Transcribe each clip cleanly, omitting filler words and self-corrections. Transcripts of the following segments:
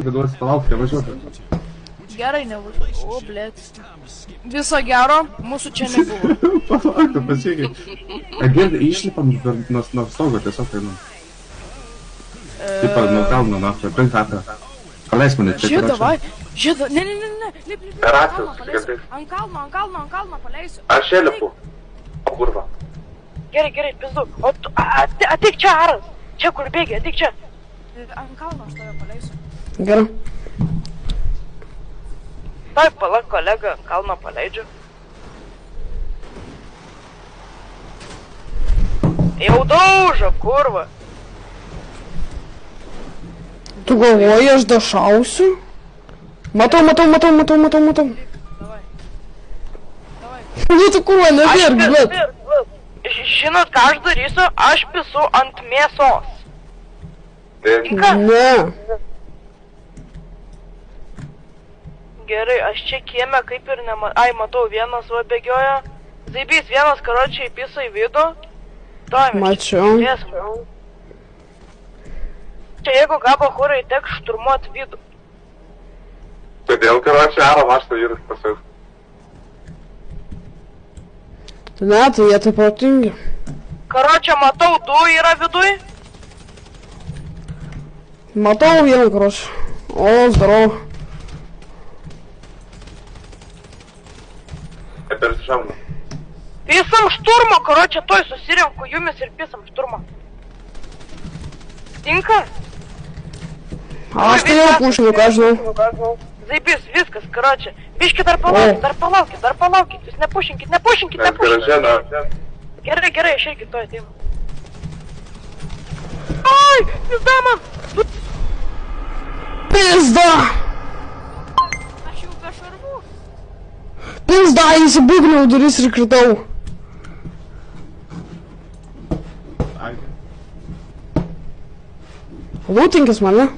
Duosi palaukti, važiuoti. Gerai, nevažiuoju. O, blėt. Viso gero, mūsų čia nebuvo. Palaukti, pasiekit. Girdi, išlipam nuo stogo tiesiog einam. Tipo, nuo kalno, aplink ratą. Paleisk mane čia. Žiūrėk, davai. Žiūrėk, ne. Lip. Ant kalno paleisiu. Aš lipu. O kurva. Gerai, pizdu. O tu, ateik čia, Aras. Čia kur bėgi, ateik čia. Ant kalno aš tave paleisiu. Gerai. Taip, palauk, kolega, ant kalno paleidžiu. Jau daužo, kurva. Tu galvoji, aš dašausiu? Matau. Davai. Nu tu kurva, nebėrk, blėt. Žinot, ką aš darysiu? Aš pisu ant mėsos. Tinka? Ne. Gerai, aš čia kieme kaip ir Ai, matau, vienas va bėgioja. Zaibys, vienas karočiai pisa į vidų. Mačiau. Čia jeigu gabo chūrai teks šturmuot vidų. Todėl, karočiai, Aro mašto vyras pasiūs. Ne, tai jie taip protingi. Karočią matau, du yra viduj. Matau vieną, karočią. O, zdarau. Per šauna. Pisam šturmą, karočią, toj susirinku jumis ir pisam šturmą. Tinka? Aš tai jau pušinu, ką žinau. Zaibys, viskas, karočią. Biški dar palaukit. Jūs nepušinkit. Gerai, aš irgi to ateinu. Ai, pizda man! Pizda! Aš jau be šarvų. Pizda, įsibūgniau duris ir kritau. Lūtinkis mane.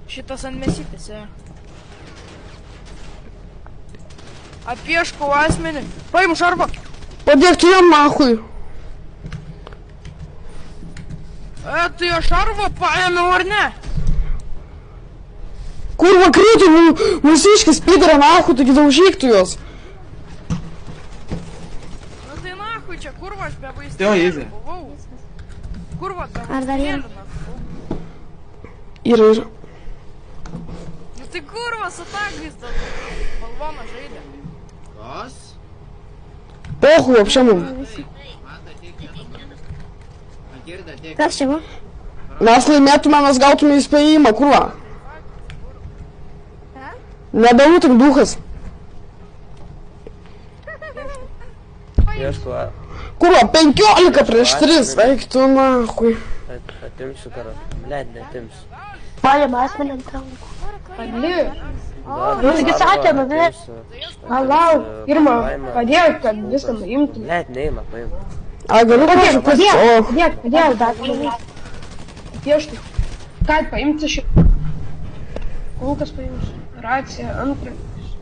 Šitas ant mesytės, Apieškau asmenį. Paim šarvą. Padėk tu jam nahui. Tai aš šarvą paėmiau ar ne? Kurva krito, mūsiškis pidara nahui, taigi daužyk tu juos. Nu tai nahui čia, kurva aš be vaistėlį buvau. Kurva be vaistėlį nahui. Yra. Nu tai kurva su tagais tas balvoną žaidė. Kas? Pohu, вообще mum. Kas čia buvo? Mes laimėtume, mes gautume įspėjimą, kurva. Nebelūtik duhas. Ieško. Kurva, 15 prieš 3, eik tu nahui. Atimsiu karą. Bled, netimsiu. Palim asmenį ant rankų. Padėjau. Nu, taigi sakė, nu, ne. Lauk, Irma, padėjau, kad viską nuimtum. Bled, neima, paim. A, galiu kažką Padėk, piešti. Ką paimti šį? Kulkas paimsiu. Racija, antrą.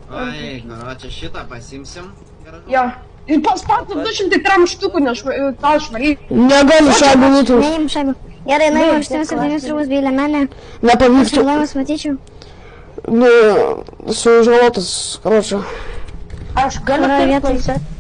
Oi, karočią, šitą pasimsim. Jo. Ir paspatų 200 gram štukų, nes tau švariai. Negaliu šaibų nutrūs. Neim šaibų. Gerai, nuimam 7 rūbus bei lemenę. Nepavyktų. Aš matyčiau. Nu, sužalotas, karočią. Aš galiu Vietoj. taip